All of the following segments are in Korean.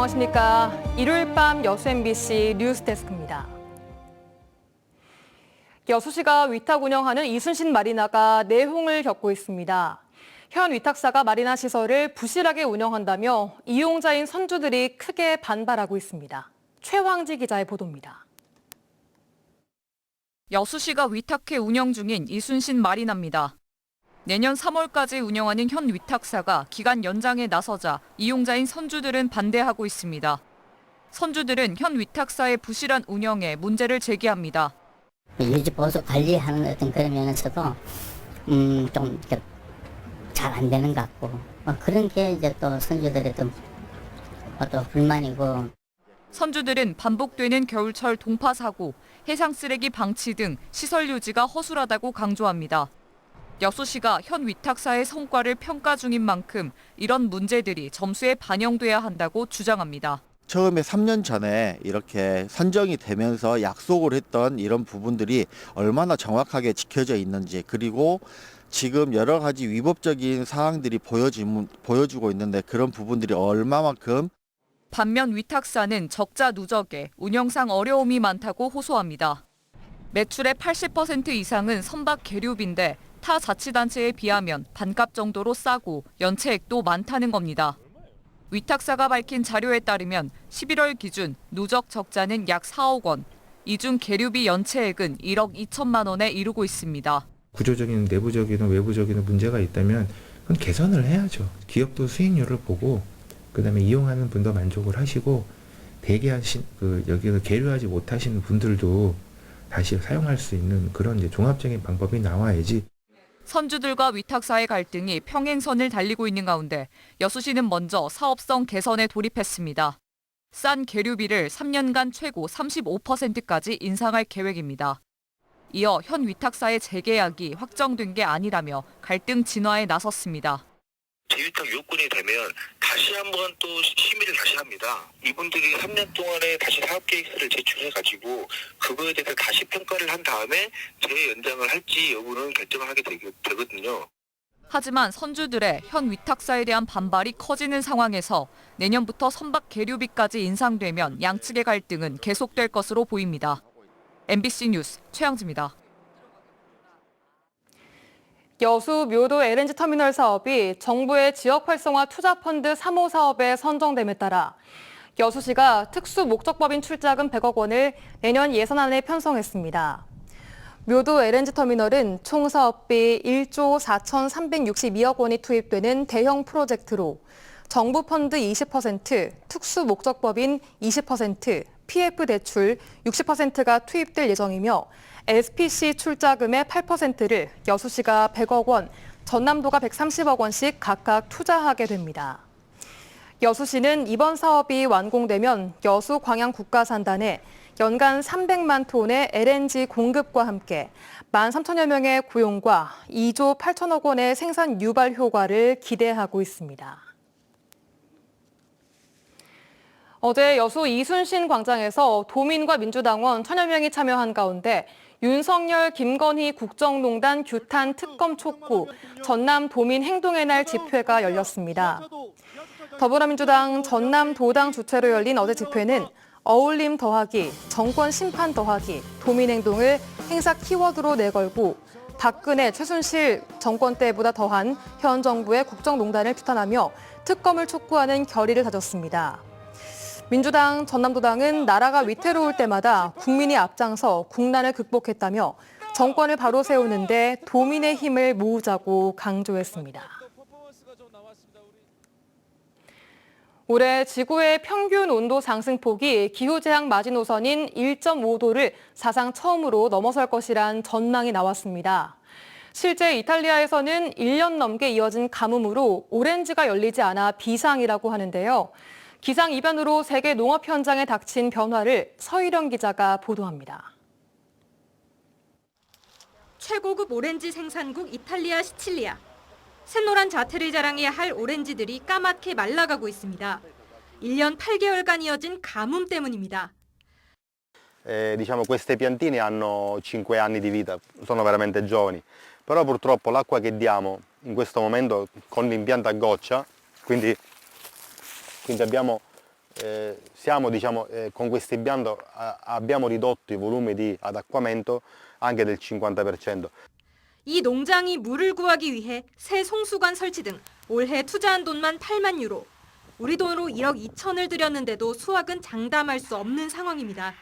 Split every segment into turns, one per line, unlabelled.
안녕하십니까. 일요일 밤 여수 MBC 뉴스데스크입니다. 여수시가 위탁 운영하는 이순신 마리나가 내홍을 겪고 있습니다. 현 위탁사가 마리나 시설을 부실하게 운영한다며 이용자인 선주들이 크게 반발하고 있습니다. 최황지 기자의 보도입니다.
여수시가 위탁해 운영 중인 이순신 마리나입니다. 내년 3월까지 운영하는 현 위탁사가 기간 연장에 나서자 이용자인 선주들은 반대하고 있습니다. 선주들은 현 위탁사의 부실한 운영에 문제를 제기합니다.
유지 보수 관리하는 어떤 그런 면에서도 좀 잘 안 되는 것 같고 그런 게 이제 또 선주들의 또 불만이고.
선주들은 반복되는 겨울철 동파 사고, 해상 쓰레기 방치 등 시설 유지가 허술하다고 강조합니다. 여수시가 현 위탁사의 성과를 평가 중인 만큼 이런 문제들이 점수에 반영돼야 한다고 주장합니다.
처음에 3년 전에 이렇게 선정이 되면서 약속을 했던 이런 부분들이 얼마나 정확하게 지켜져 있는지, 그리고 지금 여러 가지 위법적인 사항들이 보여주고 있는데 그런 부분들이 얼마만큼.
반면 위탁사는 적자 누적에 운영상 어려움이 많다고 호소합니다. 매출의 80% 이상은 선박 계류비인데 타 자치단체에 비하면 반값 정도로 싸고 연체액도 많다는 겁니다. 위탁사가 밝힌 자료에 따르면 11월 기준 누적 적자는 약 4억 원, 이 중 계류비 연체액은 1억 2천만 원에 이르고 있습니다.
구조적인 내부적이든 외부적인 문제가 있다면 그건 개선을 해야죠. 기업도 수익률을 보고 그다음에 이용하는 분도 만족을 하시고 대개하신 여기서 계류하지 못하시는 분들도 다시 사용할 수 있는 그런 이제 종합적인 방법이 나와야지.
선주들과 위탁사의 갈등이 평행선을 달리고 있는 가운데 여수시는 먼저 사업성 개선에 돌입했습니다. 싼 계류비를 3년간 최고 35%까지 인상할 계획입니다. 이어 현 위탁사의 재계약이 확정된 게 아니라며 갈등 진화에 나섰습니다.
재위탁 요건이 되면 다시 한번 또 심의를 다시 합니다. 이분들이 3년 동안에 다시 사업계획서를 제출해가지고 그거에 대해서 다시 평가를 한 다음에 재연장을 할지 여부는 결정을 하게 되거든요.
하지만 선주들의 현 위탁사에 대한 반발이 커지는 상황에서 내년부터 선박 계류비까지 인상되면 양측의 갈등은 계속될 것으로 보입니다. MBC 뉴스 최양지입니다.
여수 묘도 LNG 터미널 사업이 정부의 지역 활성화 투자 펀드 3호 사업에 선정됨에 따라 여수시가 특수 목적법인 출자금 100억 원을 내년 예산안에 편성했습니다. 묘도 LNG 터미널은 총 사업비 1조 4,362억 원이 투입되는 대형 프로젝트로 정부 펀드 20%, 특수 목적법인 20%, PF 대출 60%가 투입될 예정이며 SPC 출자금의 8%를 여수시가 100억 원, 전남도가 130억 원씩 각각 투자하게 됩니다. 여수시는 이번 사업이 완공되면 여수 광양 국가산단에 연간 300만 톤의 LNG 공급과 함께 13,000여 명의 고용과 2조 8천억 원의 생산 유발 효과를 기대하고 있습니다. 어제 여수 이순신 광장에서 도민과 민주당원 1,000여 명이 참여한 가운데 윤석열, 김건희 국정농단 규탄 특검 촉구, 전남 도민 행동의 날 집회가 열렸습니다. 더불어민주당 전남도당 주최로 열린 어제 집회는 어울림 더하기, 정권 심판 더하기, 도민 행동을 행사 키워드로 내걸고 박근혜, 최순실 정권 때보다 더한 현 정부의 국정농단을 규탄하며 특검을 촉구하는 결의를 다졌습니다. 민주당, 전남도당은 나라가 위태로울 때마다 국민이 앞장서 국난을 극복했다며 정권을 바로 세우는데 도민의 힘을 모으자고 강조했습니다. 올해 지구의 평균 온도 상승폭이 기후재앙 마지노선인 1.5도를 사상 처음으로 넘어설 것이란 전망이 나왔습니다. 실제 이탈리아에서는 1년 넘게 이어진 가뭄으로 오렌지가 열리지 않아 비상이라고 하는데요. 기상이변으로 세계 농업 현장에 닥친 변화를 서희령 기자가 보도합니다.
최고급 오렌지 생산국 이탈리아 시칠리아. 샛노란 자태를 자랑해야 할 오렌지들이 까맣게 말라가고 있습니다. 1년 8개월간 이어진 가뭄 때문입니다.
Diciamo queste piantine hanno 5 anni di vita, sono veramente giovani, però purtroppo l'acqua che diamo in questo momento con l'impianto a goccia, quindi abbiamo con questo impianto abbiamo ridotto i volumi di adattamento anche del 50%.
이 농장이 물을 구하기 위해 새 송수관 설치 등 올해 투자한 돈만 8만 유로. 우리 돈으로 1억 2천을 들였는데도 수확은 장담할 수 없는 상황입니다.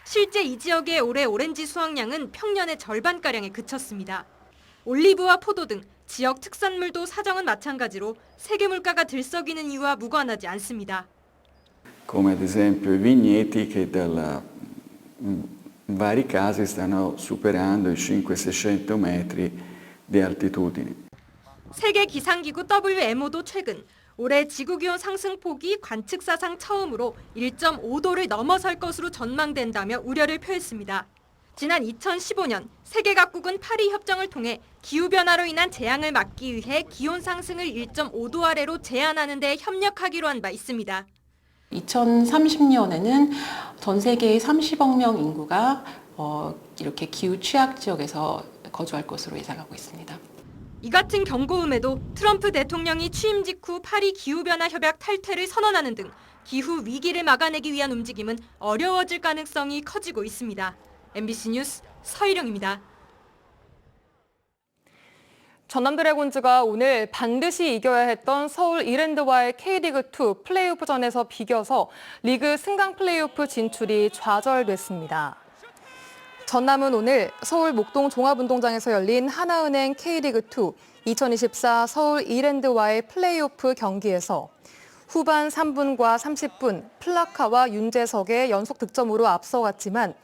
실제 이 지역의 올해 오렌지 수확량은 평년의 절반가량에 그쳤습니다. 올리브와 포도 등 지역 특산물도 사정은 마찬가지로 세계 물가가 들썩이는 이유와 무관하지 않습니다.
Come ad esempio i vigneti che in vari casi stanno superando i 500-600 metri di altitudine.
세계 기상기구 WMO도 최근 올해 지구기온 상승폭이 관측사상 처음으로 1.5도를 넘어설 것으로 전망된다며 우려를 표했습니다. 지난 2015년 세계 각국은 파리 협정을 통해 기후변화로 인한 재앙을 막기 위해 기온 상승을 1.5도 아래로 제한하는 데 협력하기로 한 바 있습니다.
2030년에는 전 세계의 30억 명 인구가 이렇게 기후 취약 지역에서 거주할 것으로 예상하고 있습니다.
이 같은 경고음에도 트럼프 대통령이 취임 직후 파리 기후변화 협약 탈퇴를 선언하는 등 기후 위기를 막아내기 위한 움직임은 어려워질 가능성이 커지고 있습니다. MBC 뉴스 서희령입니다.
전남 드래곤즈가 오늘 반드시 이겨야 했던 서울 이랜드와의 K리그2 플레이오프전에서 비겨서 리그 승강 플레이오프 진출이 좌절됐습니다. 전남은 오늘 서울 목동 종합운동장에서 열린 하나은행 K리그2 2024 서울 이랜드와의 플레이오프 경기에서 후반 3분과 30분 플라카와 윤재석의 연속 득점으로 앞서갔지만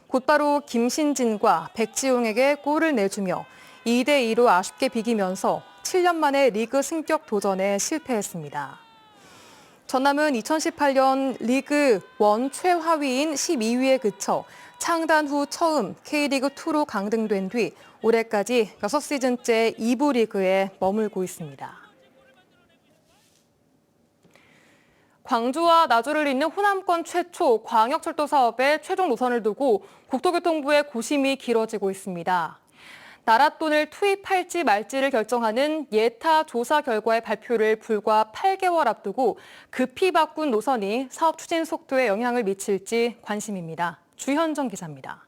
곧바로 김신진과 백지용에게 골을 내주며 2대2로 아쉽게 비기면서 7년 만에 리그 승격 도전에 실패했습니다. 전남은 2018년 리그 1 최하위인 12위에 그쳐 창단 후 처음 K리그2로 강등된 뒤 올해까지 6시즌째 2부 리그에 머물고 있습니다. 광주와 나주를 잇는 호남권 최초 광역철도 사업의 최종 노선을 두고 국토교통부의 고심이 길어지고 있습니다. 나랏돈을 투입할지 말지를 결정하는 예타 조사 결과의 발표를 불과 8개월 앞두고 급히 바꾼 노선이 사업 추진 속도에 영향을 미칠지 관심입니다. 주현정 기자입니다.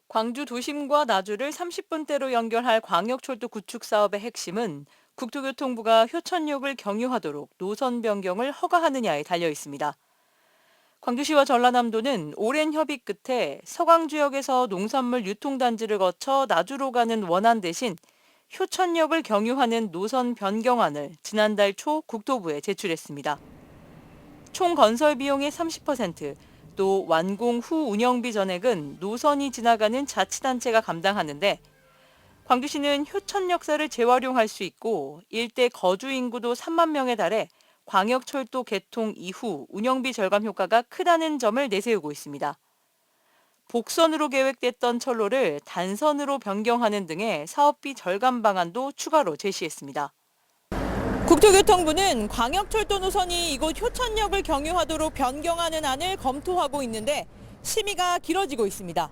광주 도심과 나주를 30분대로 연결할 광역철도 구축 사업의 핵심은 국토교통부가 효천역을 경유하도록 노선 변경을 허가하느냐에 달려 있습니다. 광주시와 전라남도는 오랜 협의 끝에 서광주역에서 농산물 유통단지를 거쳐 나주로 가는 원안 대신 효천역을 경유하는 노선 변경안을 지난달 초 국토부에 제출했습니다. 총 건설 비용의 30%, 또 완공 후 운영비 전액은 노선이 지나가는 자치단체가 감당하는데 광주시는 효천역사를 재활용할 수 있고 일대 거주 인구도 3만 명에 달해 광역철도 개통 이후 운영비 절감 효과가 크다는 점을 내세우고 있습니다. 복선으로 계획됐던 철로를 단선으로 변경하는 등의 사업비 절감 방안도 추가로 제시했습니다. 국토교통부는 광역철도 노선이 이곳 효천역을 경유하도록 변경하는 안을 검토하고 있는데 심의가 길어지고 있습니다.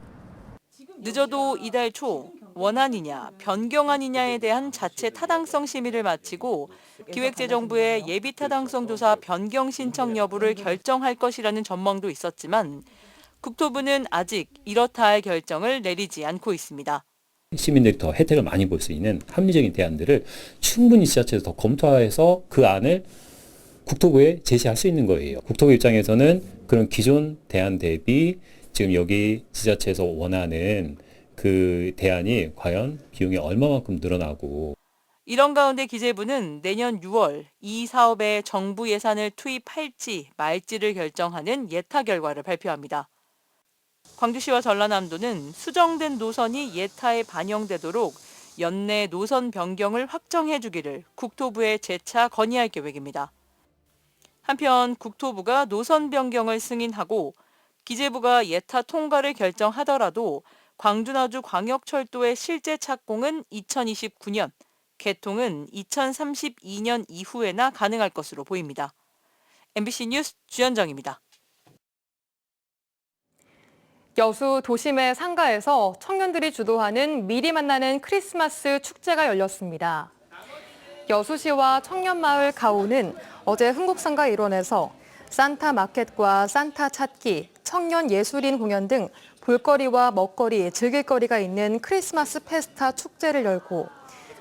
늦어도 이달 초 원안이냐 변경안이냐에 대한 자체 타당성 심의를 마치고 기획재정부의 예비 타당성 조사 변경 신청 여부를 결정할 것이라는 전망도 있었지만 국토부는 아직 이렇다 할 결정을 내리지 않고 있습니다.
시민들이 더 혜택을 많이 볼 수 있는 합리적인 대안들을 충분히 지자체에서 더 검토해서 그 안을 국토부에 제시할 수 있는 거예요. 국토부 입장에서는 그런 기존 대안 대비 지금 여기 지자체에서 원하는 그 대안이 과연 비용이 얼마만큼 늘어나고.
이런 가운데 기재부는 내년 6월 이 사업에 정부 예산을 투입할지 말지를 결정하는 예타 결과를 발표합니다. 광주시와 전라남도는 수정된 노선이 예타에 반영되도록 연내 노선 변경을 확정해 주기를 국토부에 재차 건의할 계획입니다. 한편 국토부가 노선 변경을 승인하고 기재부가 예타 통과를 결정하더라도 광주-나주 광역철도의 실제 착공은 2029년, 개통은 2032년 이후에나 가능할 것으로 보입니다. MBC 뉴스 주현정입니다.
여수 도심의 상가에서 청년들이 주도하는 미리 만나는 크리스마스 축제가 열렸습니다. 여수시와 청년마을 가오는 어제 흥국상가 일원에서 산타 마켓과 산타 찾기, 청년 예술인 공연 등 볼거리와 먹거리, 즐길거리가 있는 크리스마스 페스타 축제를 열고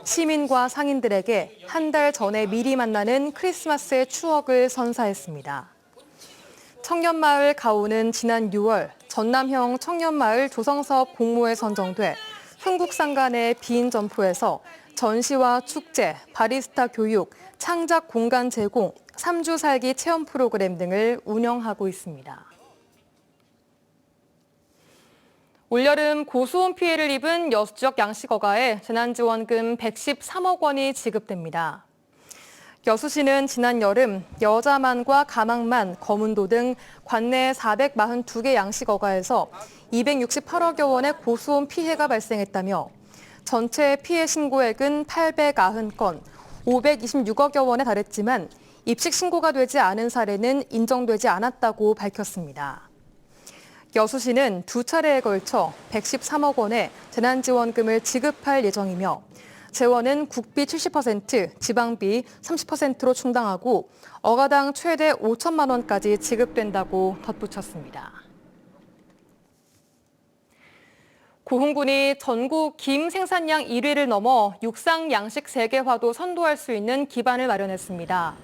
시민과 상인들에게 한 달 전에 미리 만나는 크리스마스의 추억을 선사했습니다. 청년마을 가오는 지난 6월 전남형 청년마을 조성사업 공모에 선정돼 흥국상가 내 빈 점포에서 전시와 축제, 바리스타 교육, 창작 공간 제공, 3주 살기 체험 프로그램 등을 운영하고 있습니다. 올여름 고수온 피해를 입은 여수 지역 양식어가에 재난지원금 113억 원이 지급됩니다. 여수시는 지난 여름 여자만과 가망만, 거문도 등 관내 442개 양식어가에서 268억여 원의 고수온 피해가 발생했다며 전체 피해 신고액은 890건, 526억여 원에 달했지만 입식 신고가 되지 않은 사례는 인정되지 않았다고 밝혔습니다. 여수시는 두 차례에 걸쳐 113억 원의 재난지원금을 지급할 예정이며 재원은 국비 70%, 지방비 30%로 충당하고 어가당 최대 5천만 원까지 지급된다고 덧붙였습니다. 고흥군이 전국 김 생산량 1위를 넘어 육상 양식 세계화도 선도할 수 있는 기반을 마련했습니다.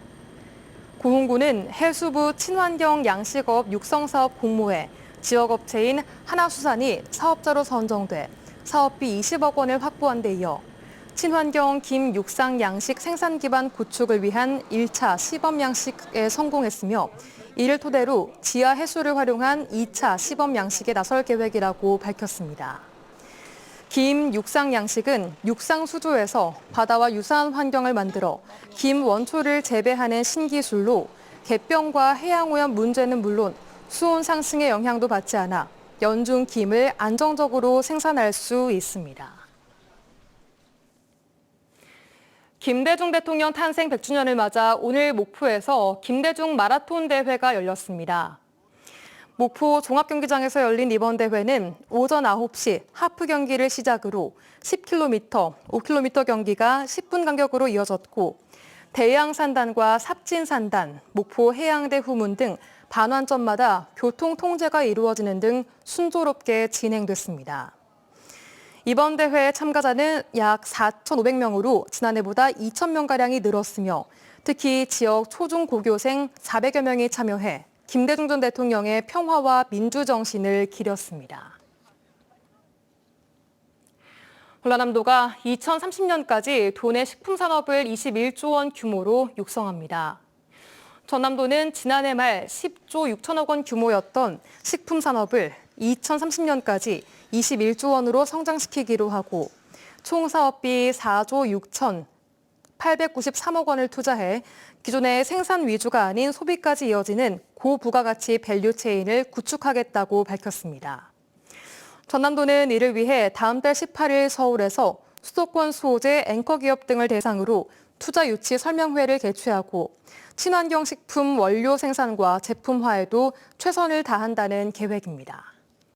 고흥군은 해수부 친환경 양식업 육성사업 공모에 지역업체인 하나수산이 사업자로 선정돼 사업비 20억 원을 확보한 데 이어 친환경 김 육상 양식 생산 기반 구축을 위한 1차 시범 양식에 성공했으며 이를 토대로 지하 해수를 활용한 2차 시범 양식에 나설 계획이라고 밝혔습니다. 김 육상 양식은 육상 수조에서 바다와 유사한 환경을 만들어 김 원초를 재배하는 신기술로 갯병과 해양오염 문제는 물론 수온 상승의 영향도 받지 않아 연중 김을 안정적으로 생산할 수 있습니다. 김대중 대통령 탄생 100주년을 맞아 오늘 목포에서 김대중 마라톤 대회가 열렸습니다. 목포 종합경기장에서 열린 이번 대회는 오전 9시 하프 경기를 시작으로 10km, 5km 경기가 10분 간격으로 이어졌고 대양산단과 삽진산단, 목포 해양대 후문 등 반환점마다 교통 통제가 이루어지는 등 순조롭게 진행됐습니다. 이번 대회 참가자는 약 4,500명으로 지난해보다 2,000명가량이 늘었으며 특히 지역 초중고교생 400여 명이 참여해 김대중 전 대통령의 평화와 민주정신을 기렸습니다. 전라남도가 2030년까지 도내 식품산업을 21조 원 규모로 육성합니다. 전남도는 지난해 말 10조 6천억 원 규모였던 식품산업을 2030년까지 21조 원으로 성장시키기로 하고 총 사업비 4조 6,893억 원을 투자해 기존의 생산 위주가 아닌 소비까지 이어지는 고부가가치 밸류체인을 구축하겠다고 밝혔습니다. 전남도는 이를 위해 다음 달 18일 서울에서 수도권 수호제 앵커기업 등을 대상으로 투자 유치 설명회를 개최하고 친환경 식품 원료 생산과 제품화에도 최선을 다한다는 계획입니다.